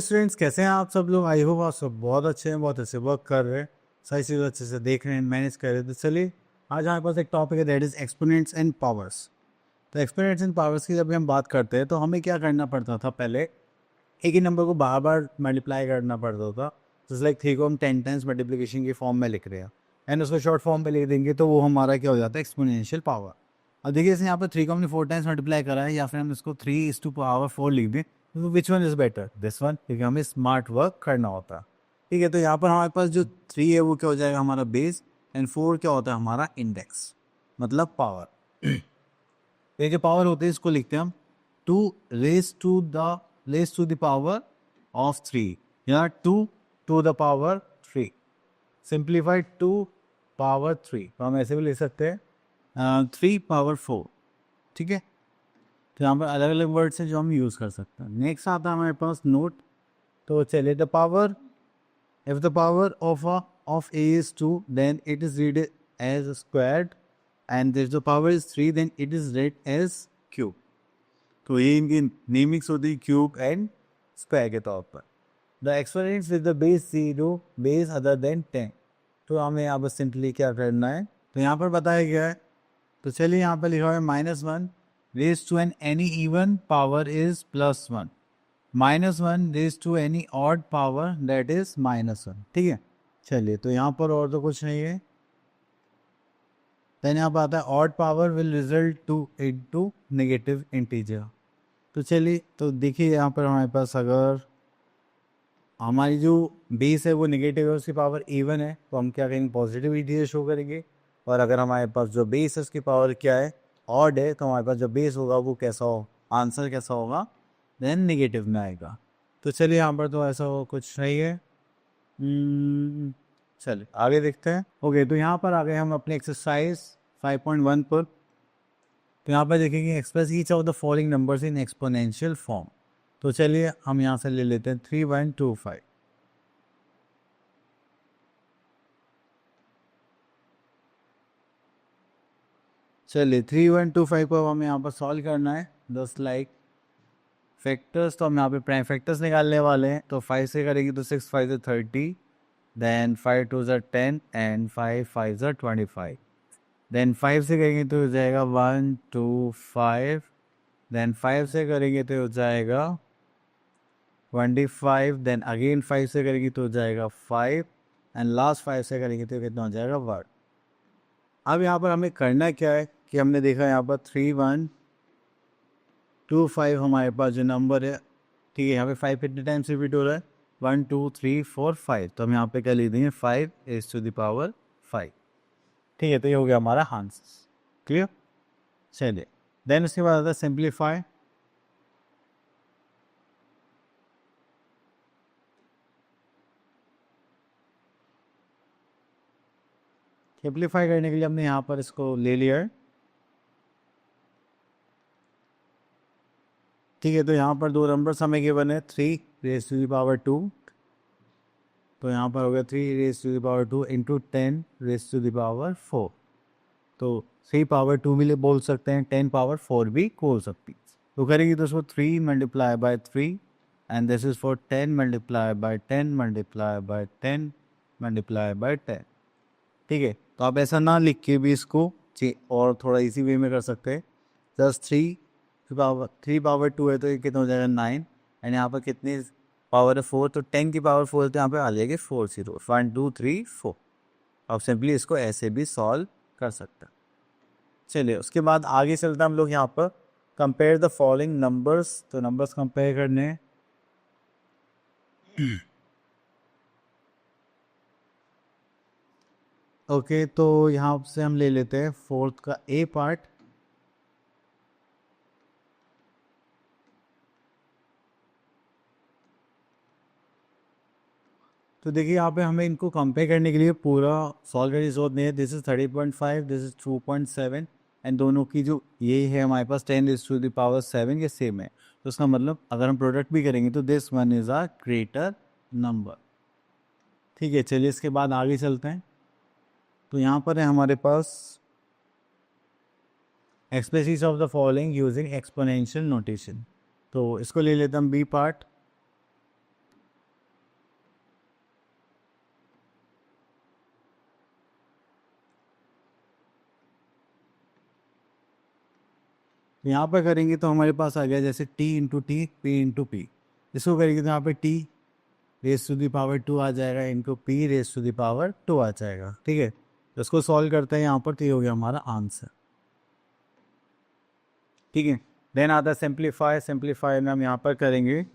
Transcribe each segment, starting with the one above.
Students, कैसे हैं आप सब लोग? आई होप आप सब बहुत अच्छे हैं, बहुत अच्छे वर्क कर रहे हैं, सारी चीज़ें अच्छे से देख रहे हैं, मैनेज कर रहे हैं। तो चलिए, आज हमारे पास एक टॉपिक है, that is exponents and powers. तो एक्सपोनेंट्स एंड पावर्स की जब भी हम बात करते हैं तो हमें क्या करना पड़ता था? पहले एक ही नंबर को बार बार मल्टीप्लाई करना पड़ता था। जैसे लाइक 3 को हम 10 टाइम्स मल्टीप्लिकेशन की फॉर्म में लिख रहे हैं एंड उसको शॉर्ट फॉर्म पे लिख देंगे तो वो हमारा क्या हो जाता है? Exponential power. अब देखिए, जैसे यहाँ पर 3 को हमने 4 टाइम्स मल्टीप्लाई करा है, या फिर हम इसको 3 is to power 4 लिख दें, तो which one is better? This one, क्योंकि हमें स्मार्ट वर्क करना होता है। ठीक है, तो यहाँ पर हमारे पास जो 3 है वो क्या हो जाएगा? हमारा बेस। एंड 4 क्या होता है? हमारा इंडेक्स, मतलब पावर। ये जो पावर होते हैं इसको लिखते हैं हम 2 raise to the power of 3, या 2 to the power 3, simplified 2 power 3। तो हम ऐसे भी ले सकते हैं 3 पावर 4। ठीक है, तो यहाँ पर अलग अलग वर्ड्स हैं जो हम यूज़ कर सकते हैं। नेक्स्ट आता है हमारे पास नोट। तो चलिए, the power, if the power of a is 2, then it is read as squared, and if the power is 3, then it is read as cube। तो ये इनकी नेमिंग्स होती है क्यूब एंड स्क्वायर के तौर पर। The exponents with the base 0 base other than 10। तो हमें यहाँ पर सिंपली क्या करना है? तो यहाँ पर बताया गया है, तो चलिए यहाँ पर लिखा हुआ है -1 raise to an any even power is +1, -1 raise to any odd power that is -1। ठीक है, चलिए, तो यहाँ पर और तो कुछ नहीं है। देन यहाँ पर आता है odd power will result to into negative integer. तो चलिए, तो देखिए यहाँ पर हमारे पास अगर हमारी जो बेस है वो नेगेटिव है, उसकी पावर इवन है, तो हम क्या करेंगे? पॉजिटिव इंटीजर शो करेंगे। और अगर हमारे पास जो बेस है उसकी पावर क्या है? ऑड है, तो हमारे पास जो बेस होगा वो कैसा हो? आंसर कैसा होगा? देन नेगेटिव में आएगा। तो चलिए, यहाँ पर तो ऐसा हो कुछ नहीं है। चलिए आगे देखते हैं। ओके, तो यहाँ पर आ गए हम अपने एक्सरसाइज 5.1 पर। तो यहाँ पर देखेंगे express each of the following numbers in exponential form. तो चलिए हम यहाँ से ले लेते हैं 3125। चलिए 3125 को हमें यहाँ पर सॉल्व करना है। दस लाइक फैक्टर्स, तो हम यहाँ पे प्राइम फैक्टर्स निकालने वाले हैं। तो 5 से करेंगे तो 6 5 30, देन 5 2 10 एंड 5 5 25। देन 5 से करेंगे तो हो जाएगा 1 2 5, देन 5 से करेंगे तो हो जाएगा 25, देन अगेन 5 से करेंगे तो हो जाएगा 5, एंड लास्ट 5 से करेंगे तो कितना हो जाएगा? 1। अब यहाँ पर हमें करना क्या है कि हमने देखा यहाँ पर 3125 हमारे पास जो नंबर है, ठीक है, यहाँ पे 5 कितने टाइम्स रिपीट हो रहा है? 1 2 3 4 5। तो हम यहाँ पे क्या लिख देंगे? 5 is to the power 5। ठीक है, तो ये हो गया हमारा आंसर। क्लियर? चलिए, देन उसके बाद आता है सिंप्लीफाई। सिंप्लीफाई करने के लिए हमने यहाँ पर इसको ले लिया है। ठीक है, तो यहाँ पर दो नंबर्स हमें गिवन है, 3 रेज टू द पावर 2। तो यहाँ पर हो गया 3 raise to the power 2 into 10 raise to the power 4। तो 3 पावर 2 भी बोल सकते हैं, 10 पावर 4 भी बोल सकती है। तो करेंगे तो उसको 3 multiply by 3, and this is for 10 multiply by 10 multiply by 10 multiply by 10। ठीक है, तो आप ऐसा ना लिख के भी इसको और थोड़ा इजी वे में कर सकते हैं। जस्ट 3 पावर 2 है तो ये कितना हो जाएगा? 9। एंड यहाँ पर कितनी पावर है? 4। तो 10 की पावर 4 तो यहाँ पे आ जाएगी 4 0 1 2 3 4। आप सिंपली इसको ऐसे भी सॉल्व कर सकते हैं। चलिए, उसके बाद आगे चलते हैं हम लोग यहाँ पर कंपेयर द फॉलोइंग नंबर्स। तो नंबर्स कंपेयर करने हैं। ओके, तो यहाँ से हम ले लेते हैं फोर्थ का ए पार्ट। तो देखिए, यहाँ पे हमें इनको कंपेयर करने के लिए पूरा सॉल्व करने की जरूरत नहीं है। This is 30.5, this is 2.7, and दोनों की जो ये है हमारे पास 10 इज टू द पावर 7, ये सेम है। तो उसका मतलब अगर हम प्रोडक्ट भी करेंगे तो this one is a greater number. ठीक है, चलिए इसके बाद आगे चलते हैं। तो यहाँ पर है हमारे पास expresses of the following using exponential notation. तो इसको ले लेते हैं हम बी पार्ट। तो यहाँ पर करेंगे तो हमारे पास आ गया जैसे t into T P into P. इसको करेंगे तो यहाँ पे t raise to the power 2 आ जाएगा into p raise to the power 2 आ जाएगा। ठीक है, तो इसको सॉल्व करते हैं यहाँ पर, तो ये हो गया हमारा आंसर। ठीक है, देन आता है सिंप्लीफाई। सिंप्लीफाई में हम यहाँ पर करेंगे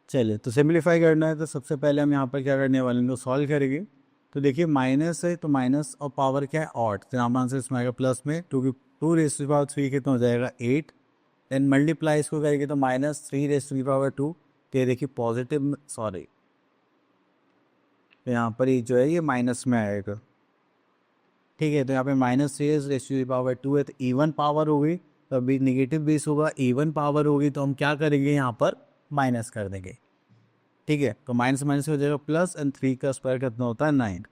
चलिए, तो सिंप्लीफाई करना है तो सबसे पहले हम यहाँ पर क्या करने वाले हैं, तो सॉल्व करेंगे। तो देखिए माइनस है तो माइनस और पावर क्या है ऑड, तो यहाँ आंसर इसमें आएगा प्लस में 2 की 2 रेस टू पावर 3 कितना हो जाएगा 8। देन मल्टीप्लाई इसको करेंगे तो माइनस 3 रेस टू पावर 2, तो ये देखिए पॉजिटिव सॉरी, तो यहाँ पर ये जो है ये माइनस में आएगा। ठीक है, तो यहाँ पे माइनस 3 रेस टू पावर 2 है तो इवन पावर होगी, तो अभी निगेटिव बेस होगा, इवन पावर होगी तो हम क्या करेंगे यहाँ पर माइनस कर देंगे। ठीक है, तो माइनस माइनस हो जाएगा प्लस, एंड 3 का स्क्वायर कितना होता है 9,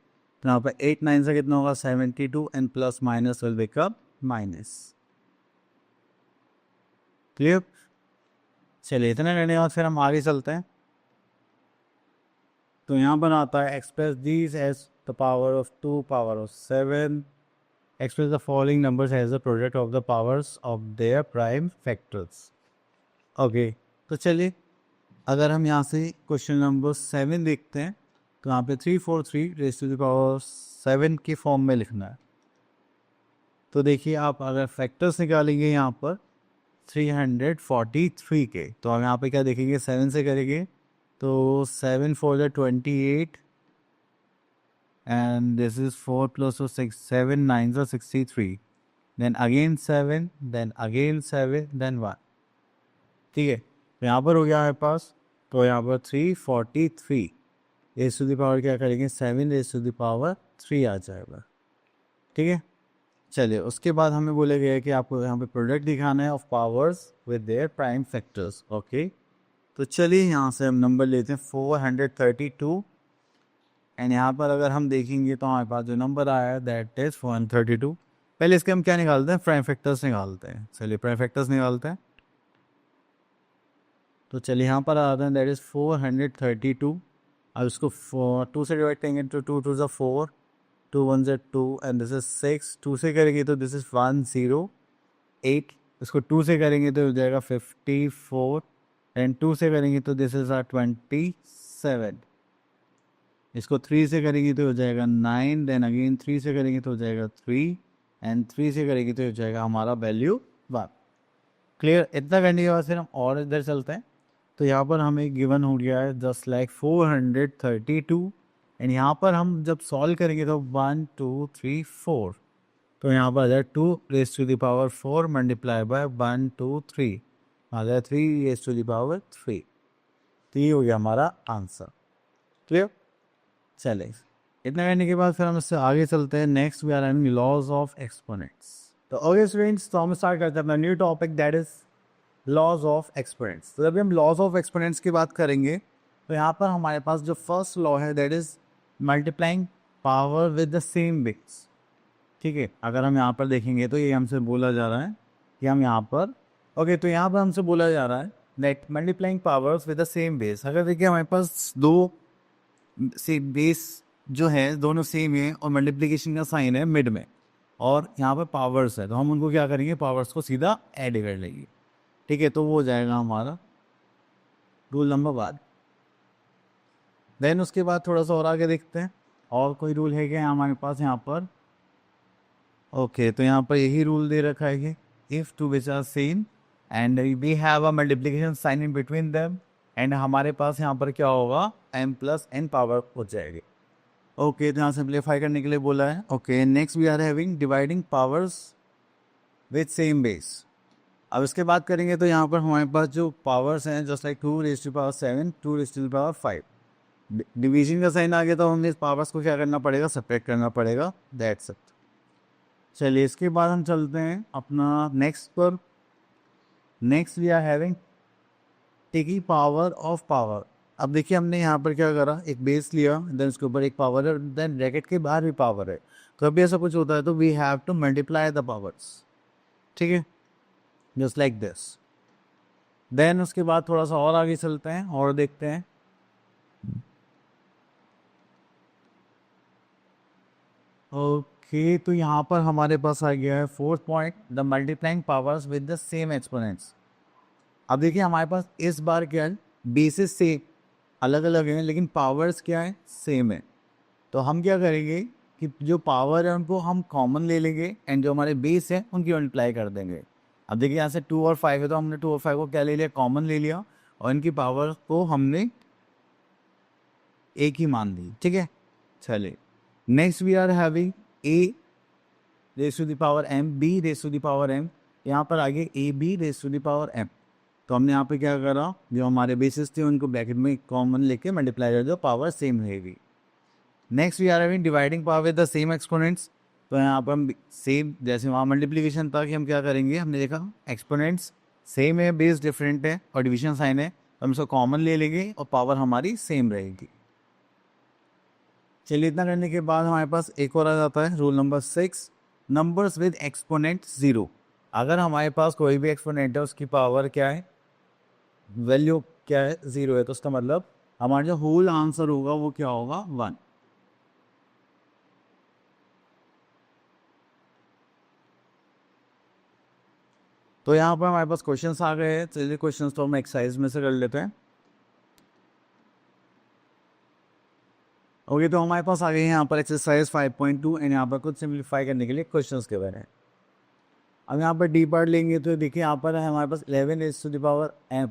तो यहाँ पर 8 9 से कितना होगा 72, and plus minus will become minus. Clear? चलिए, इतना करने के बाद फिर हम आगे चलते हैं। तो यहाँ पर आता है express these as the power of 2 power of 7, express the following numbers as the product of the powers of their prime factors. Okay, तो चलिए अगर हम यहाँ से क्वेश्चन नंबर 7 देखते हैं, तो यहाँ पे 343 रेज़ टू द पावर 7 की फॉर्म में लिखना है। तो देखिए आप अगर फैक्टर्स निकालेंगे यहाँ पर 343 के, तो हम यहाँ पे क्या देखेंगे 7 से करेंगे तो 7 4 the 28, and this is 4 plus 6 7 9 the 63, then again 7, then again 7, then 1। ठीक है, तो यहाँ पर हो गया हमारे पास, तो यहाँ पर 343 रेज़ टू द पावर क्या करेंगे 7 रेज़ टू द पावर 3 आ जाएगा। ठीक है, चलिए उसके बाद हमें बोला गया है कि आपको यहाँ पे प्रोडक्ट दिखाना है of powers with their prime factors. Okay, तो चलिए यहाँ से हम नंबर लेते हैं 432, एंड यहाँ पर अगर हम देखेंगे तो हमारे पास जो नंबर आया है दैट इज 432। पहले इसके हम क्या निकालते हैं, प्राइम फैक्टर्स निकालते हैं। चलिए प्राइम फैक्टर्स निकालते हैं, तो चलिए यहाँ पर आता है दैट इज 432। अब इसको 2 से डिवाइड करेंगे तो 2 2 4, 2 1 2, एंड दिस इज 6। 2 से करेंगे तो दिस इज 108, इसको 2 से करेंगे तो हो जाएगा 54, एंड 2 से करेंगे तो दिस इज 27। इसको 3 से करेंगे तो हो जाएगा 9, देन अगेन 3 से करेंगे तो हो जाएगा 3, एंड 3 से करेंगे तो हो जाएगा हमारा वैल्यू 1। क्लियर? इतना करने के बाद फिर हम और इधर चलते हैं। तो यहाँ पर हमें गिवन हो गया है जस्ट लाइक 432, एंड यहाँ पर हम जब सॉल्व करेंगे तो 1 2 3 4, तो यहाँ पर आ जाए 2 raise to the power 4 multiply by 1 2 3, आ जाए 3 रेज़ टू द पावर 3। तो ये हो गया हमारा आंसर। क्लियर? चले, इतना करने के बाद फिर हम इससे आगे चलते हैं। Next we are having laws of exponents. तो ओके स्टूडेंट्स, तो हम स्टार्ट करते हैं अपना new topic that is laws of exponents. तो जब हम लॉज ऑफ एक्सपोनेंट्स की बात करेंगे तो यहाँ पर हमारे पास जो फर्स्ट लॉ है that is multiplying power with the same base. ठीक है, अगर हम यहाँ पर देखेंगे तो ये हमसे बोला जा रहा है कि हम यहाँ पर ओके, तो यहाँ पर हमसे बोला जा रहा है that multiplying powers with the same base. अगर देखिए हमारे पास दो से बेस जो है दोनों सेम है और मल्टीप्लिकेशन का साइन है मिड में, और यहाँ पर पावर्स है, तो हम उनको क्या करेंगे पावर्स को सीधा ऐड कर लेंगे। ठीक है, तो वो हो जाएगा हमारा रूल नंबर 1। देन उसके बाद थोड़ा सा और आगे देखते हैं और कोई रूल है क्या हमारे पास यहाँ पर। ओके, तो यहाँ पर यही रूल दे रखा है कि if two which are same and we have a multiplication sign in between them, and हमारे पास यहाँ पर क्या होगा m प्लस n पावर हो जाएगी। ओके, तो यहाँ सिंप्लीफाई करने के लिए बोला है। Okay, next we are having dividing powers with same base. अब इसके बाद करेंगे तो यहाँ पर हमारे पास जो पावर्स हैं just like 2 raise to power 7 2 raise to power 5, division का साइन आ गया तो हमें इस पावर्स को क्या करना पड़ेगा सेपरेट करना पड़ेगा, दैट्स इट। चलिए इसके बाद हम चलते हैं अपना नेक्स्ट पर। Next we are having taking power of power. अब देखिए हमने यहाँ पर क्या करा, एक बेस लिया, देन उसके ऊपर एक पावर है, देन ब्रैकेट के बाहर भी पावर है। कभी ऐसा कुछ होता है तो we have to multiply the powers. ठीक है, जस्ट लाइक दिस। देन उसके बाद थोड़ा सा और आगे चलते हैं और देखते हैं। ओके, तो यहाँ पर हमारे पास आ गया है fourth point, the multiplying powers with the same exponents. अब देखिए हमारे पास इस बार क्या है, बेसिस से अलग अलग हैं लेकिन पावर्स क्या है, सेम है। तो हम क्या करेंगे कि जो पावर है उनको हम कॉमन ले लेंगे एंड जो हमारे बेस है उनकी मल्टीप्लाई कर देंगे। अब देखिए यहाँ से 2 और 5 है तो हमने 2 और 5 को क्या ले लिया, कॉमन ले लिया और इनकी पावर को हमने एक ही मान ली, ठीक है। चलिए next we are having A raise to the power M, B raise to the power M, यहाँ पर आगे A B raise to the power M. तो हमने यहाँ पे क्या करा, जो हमारे बेसिस थे उनको ब्रैकेट में कॉमन लेके मल्टीप्लाई कर दो, पावर सेम रहेगी। Next we are having dividing power with the same exponents. तो यहाँ पर हम सेम जैसे वहाँ मल्टीप्लिकेशन था कि हम क्या करेंगे, हमने देखा एक्सपोनेंट्स सेम है, बेस डिफरेंट है और डिवीजन साइन है, तो हम इसको कॉमन ले लेंगे और पावर हमारी सेम रहेगी। चलिए इतना करने के बाद हमारे पास एक और आ जाता है rule number 6, numbers with exponent 0। अगर हमारे पास कोई भी एक्सपोनेंट है उसकी पावर क्या है, वैल्यू क्या है, 0 है, तो उसका मतलब हमारा जो होल आंसर होगा वो क्या होगा, 1। तो यहाँ पर हमारे पास क्वेश्चंस आ गए हैं। चलिए क्वेश्चंस तो हम एक्सरसाइज में से कर लेते हैं। ओके, तो हमारे पास आ गए हैं यहाँ पर एक्सरसाइज 5.2 एंड यहाँ पर कुछ सिंप्लीफाई करने के लिए क्वेश्चंस के बारे में। अब यहाँ पर डी पार्ट लेंगे तो देखिए यहाँ पर है हमारे पास 11 is to the power M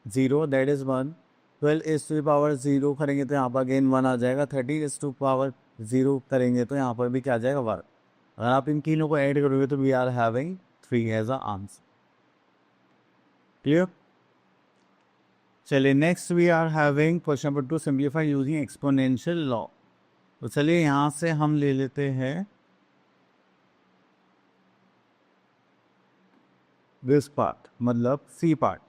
0 that is 1, 12 is to the power 0 करेंगे तो यहाँ पर अगेन 1 आ जाएगा, 13 इज टू पावर 0 करेंगे तो यहाँ पर भी क्या आ जाएगा 1। अगर आप इन तीनों को ऐड करोगे तो we are having 3 as a answer. Clear. चलिए next we are having question number 2, simplify using exponential law. तो चलिए यहाँ से हम ले लेते हैं दिस पार्ट, मतलब सी पार्ट।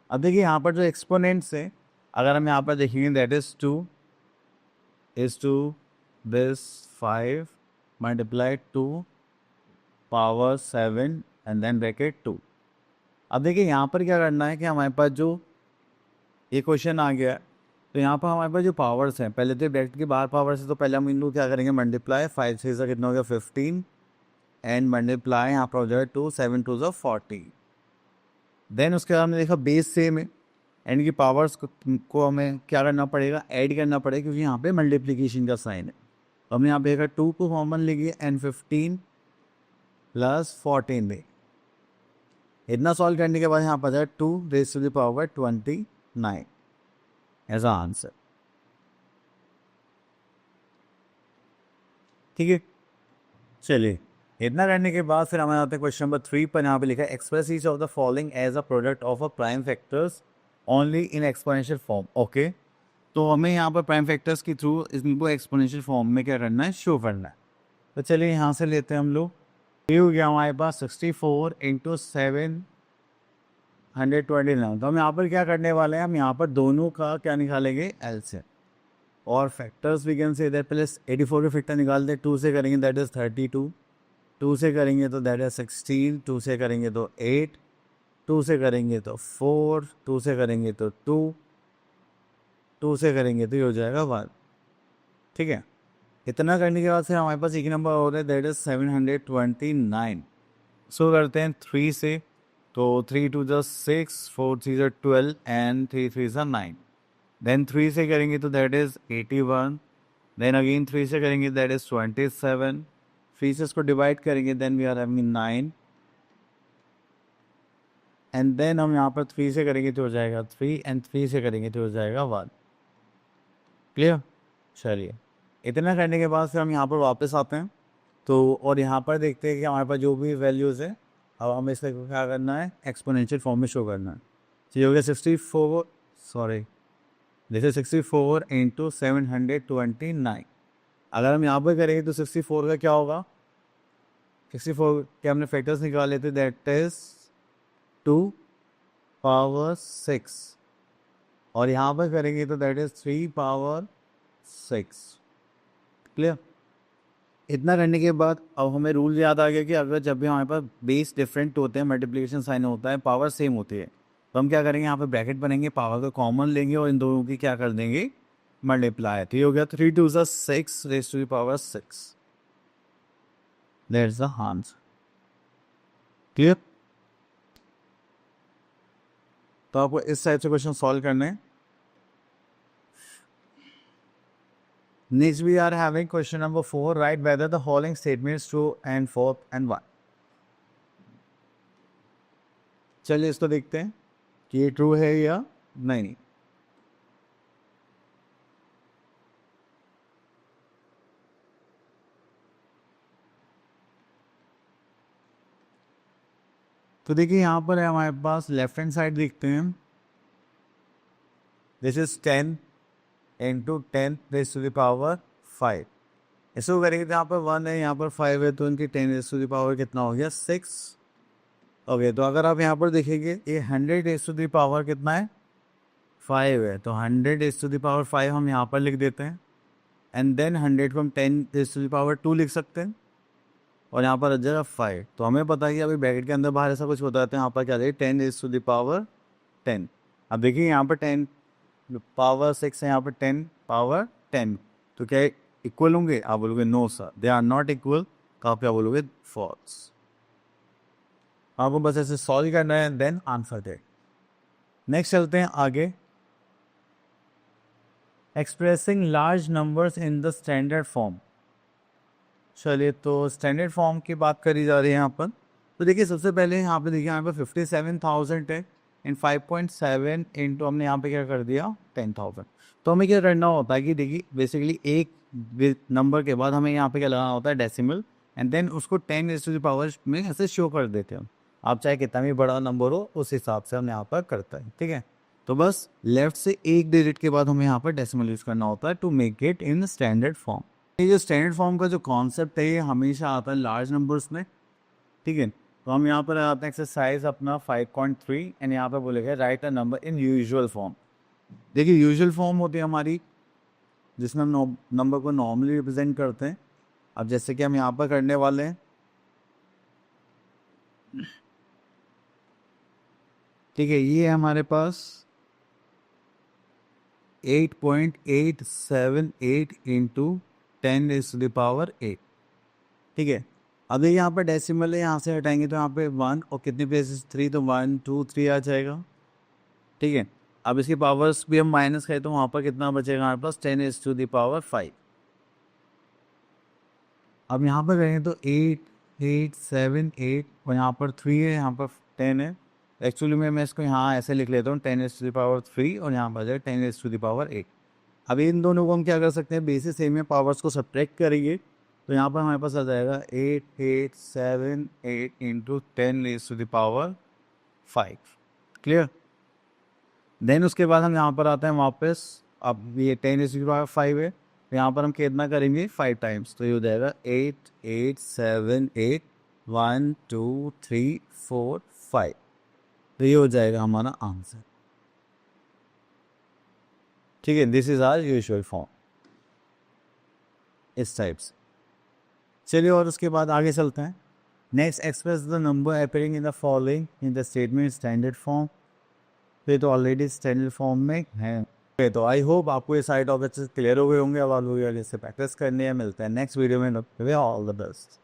अब देखिए यहाँ पर जो एक्सपोनेंट्स है, अगर हम यहाँ पर देखेंगे that is 2 is to this 5 multiply 2 power 7 and then bracket 2। अब देखिए यहाँ पर क्या करना है कि हमारे पास जो ये क्वेश्चन आ गया, तो यहाँ पर हमारे पास जो पावर्स हैं, पहले तो ब्रैकेट के बाहर पावर्स है तो पहले हम इनको क्या करेंगे, मल्टीप्लाई 5 से कितना हो गया 15 एंड मल्टीप्लाई यहाँ पर हो जाएगा 2, 7 2 40। देन उसके बाद हमने देखा बेस सेम है एंड की पावर्स को हमें क्या करना पड़ेगा, ऐड करना पड़ेगा क्योंकि यहाँ पे मल्टीप्लिकेशन का साइन है। तो हमने यहाँ पे देखा 2 को कॉमन लेंगे एंड 15 प्लस 14 में इतना सॉल्व करने के बाद यहाँ पर जाए 2 raise to the power 29 as a answer. ठीक है, चलिए इतना करने के बाद फिर हमें आते हैं क्वेश्चन नंबर 3 पर। यहाँ पे लिखा है express each of the following as a product of a prime factors only in exponential form. Okay, तो हमें यहाँ पर प्राइम फैक्टर्स के थ्रू इनको एक्सपोनेंशियल फॉर्म में क्या करना है, शो करना है। तो चलिए यहाँ से लेते हैं हम लोग, ये हो गया हमारे पास 64 इंटू 729। तो हम यहाँ पर क्या करने वाले हैं, हम यहाँ पर दोनों का क्या निकालेंगे, एलसीएम और factors we can say that पहले 84 के फैक्टर निकाल दे, 2 से करेंगे दैट इज़ 32, 2 से करेंगे तो दैट इज 16, 2 से करेंगे तो 8, 2 से करेंगे तो 4, 2 से करेंगे तो 2, 2 से करेंगे तो ये हो जाएगा 1। ठीक है, इतना करने के बाद फिर हमारे पास एक नंबर हो रहा है दैट इज 729। सो करते हैं 3 से, तो 3 2 ज़ा 6, 4 3 ज़ा 12 एंड 3 3 ज़ा 9। देन 3 से करेंगे तो दैट इज 81, देन अगेन 3 से करेंगे दैट इज 27, 3 से इसको डिवाइड करेंगे then we are having 9 and then हम यहाँ पर 3 से करेंगे तो हो जाएगा 3 एंड 3 से करेंगे तो हो जाएगा 1। क्लियर। चलिए इतना करने के बाद फिर हम यहाँ पर वापस आते हैं तो और यहाँ पर देखते हैं कि हमारे पास जो भी वैल्यूज़ है अब हमें इसका क्या करना है, एक्सपोनेंशियल फॉर्म में शो करना है। तो ये हो गया 64, सॉरी दिस इज 64 इंटू 729। अगर हम यहाँ पर करेंगे तो 64 का क्या होगा, 64 के हमने फैक्टर्स निकाले थे दैट इज 2 पावर 6 और यहाँ पर करेंगे तो दैट इज 3 पावर 6। क्लियर। इतना करने के बाद अब हमें रूल याद आ गया कि अगर जब भी हमारे पास बेस डिफरेंट होते हैं, मल्टीप्लिकेशन साइन होता है, पावर सेम होती है, तो हम क्या करेंगे, यहाँ पे ब्रैकेट बनेंगे, पावर को कॉमन लेंगे और इन दोनों की क्या कर देंगे, मल्टीप्लाई, तो ये हो गया 3 2 6 raise to the power 6. That's the answer. Clear? तो आपको इस टाइप से क्वेश्चन सॉल्व करने हैं. Next we are having question number 4. Write whether the following statements true and fourth and one. चलिए इसको देखते हैं कि ये ट्रू है या नहीं. तो देखिए यहाँ पर है हमारे पास लेफ्ट हैंड साइड देखते हैं. This is 10 into 10 raise to the power 5. इसको करेंगे तो यहाँ पर 1 है, यहाँ पर 5 है, तो इनकी 10 रेज टू द पावर कितना हो गया 6. ओके, तो अगर आप यहाँ पर देखेंगे ये 100 रेज टू द पावर कितना है 5 है, तो 100 रेज टू द पावर 5 हम यहाँ पर लिख देते हैं. एंड देन 100 को हम 10 रेज टू द पावर 2 लिख सकते हैं. और यहाँ पर जरा 5, तो हमें पता है कि अभी ब्रैकेट के अंदर बाहर ऐसा कुछ होता है, तो यहाँ पर क्या है 10 रेज टू द पावर 10. अब देखिए यहाँ पर 10 पावर 6 है, यहाँ पर 10 पावर 10, तो क्या इक्वल होंगे? आप बोलोगे no sir, they are not equal. तो आप क्या बोलोगे? फॉल्स. आपको बस ऐसे सॉल्व करना है, देन आंसर दे. नेक्स्ट चलते हैं आगे. Expressing large numbers in the standard form. चलिए, तो स्टैंडर्ड फॉर्म की बात करी जा रही है यहाँ पर. तो देखिए सबसे पहले यहाँ पे देखिए यहाँ पे 57,000 है इन 5.7 इंटू हमने यहाँ पे क्या कर दिया 10,000. तो हमें क्या करना होता है कि देखिए बेसिकली एक नंबर के बाद हमें यहाँ पे क्या लगाना होता है डेसिमल, एंड देन उसको 10 रेज़ टू द पावर में ऐसे शो कर देते हैं. आप चाहे कितना भी बड़ा नंबर हो उस हिसाब से हम यहाँ पर करता है. ठीक है, तो बस लेफ्ट से एक डिजिट के बाद हमें यहाँ पर डेसिमल यूज़ करना होता है to make it in standard form. ये जो स्टैंडर्ड फॉर्म का जो कॉन्सेप्ट है ये हमेशा आता है लार्ज नंबर्स में. ठीक है, तो हम यहाँ पर आते हैं एक्सरसाइज अपना 5.3 एंड यहाँ पर बोलेगा right a number in usual form. देखिए यूजुअल फॉर्म होती है हमारी जिसमें हम नंबर को नॉर्मली रिप्रेजेंट करते हैं. अब जैसे कि हम यहाँ पर करने वाले हैं. ठीक है, ये है हमारे पास 8.878 into 10 raise to the power 8. ठीक है, अब ये यहाँ पर डेसिमल है, यहाँ से हटाएंगे तो यहाँ पे 1 और कितने प्लेसेस 3, तो 1 2 3 आ जाएगा. ठीक है, अब इसकी पावर्स भी हम माइनस करें तो वहाँ पर कितना बचेगा हमारे पास 10 रेज़ टू द पावर 5. अब यहाँ पर करेंगे तो 8 8 7 8 और यहाँ पर 3 है, यहाँ पर 10 है. एक्चुअली मैं इसको यहाँ ऐसे लिख लेता हूँ 10 रेज़ टू द पावर 3 और यहाँ पर जाएगा 10 रेज़ टू द पावर 8. अब इन दोनों को हम क्या कर सकते हैं, बेसिस सेम में पावर्स को सब्ट्रैक्ट करेंगे तो यहाँ पर हमारे पास आ जाएगा 8 into 10 raise to the power 5. Clear? Then उसके बाद हम यहाँ पर आते हैं वापस. अब ये 10 रेज़ टू द पावर 5 है, तो यहाँ पर हम कितना करेंगे 5 टाइम्स, तो ये हो जाएगा 8 8 7 8 1 2 3 4 5. तो ये हो जाएगा हमारा आंसर. ठीक है, this is our usual form इस टाइप से. चलिए और उसके बाद आगे चलते हैं. Next, express the number appearing in the following in the statement standard form. तो ये तो ऑलरेडी स्टैंडर्ड फॉर्म में है. तो आई होप आपको ये सारे टॉपिक्स क्लियर हो गए होंगे. अब आप लोग जैसे प्रैक्टिस करने हैं. मिलते हैं नेक्स्ट वीडियो में. All the best.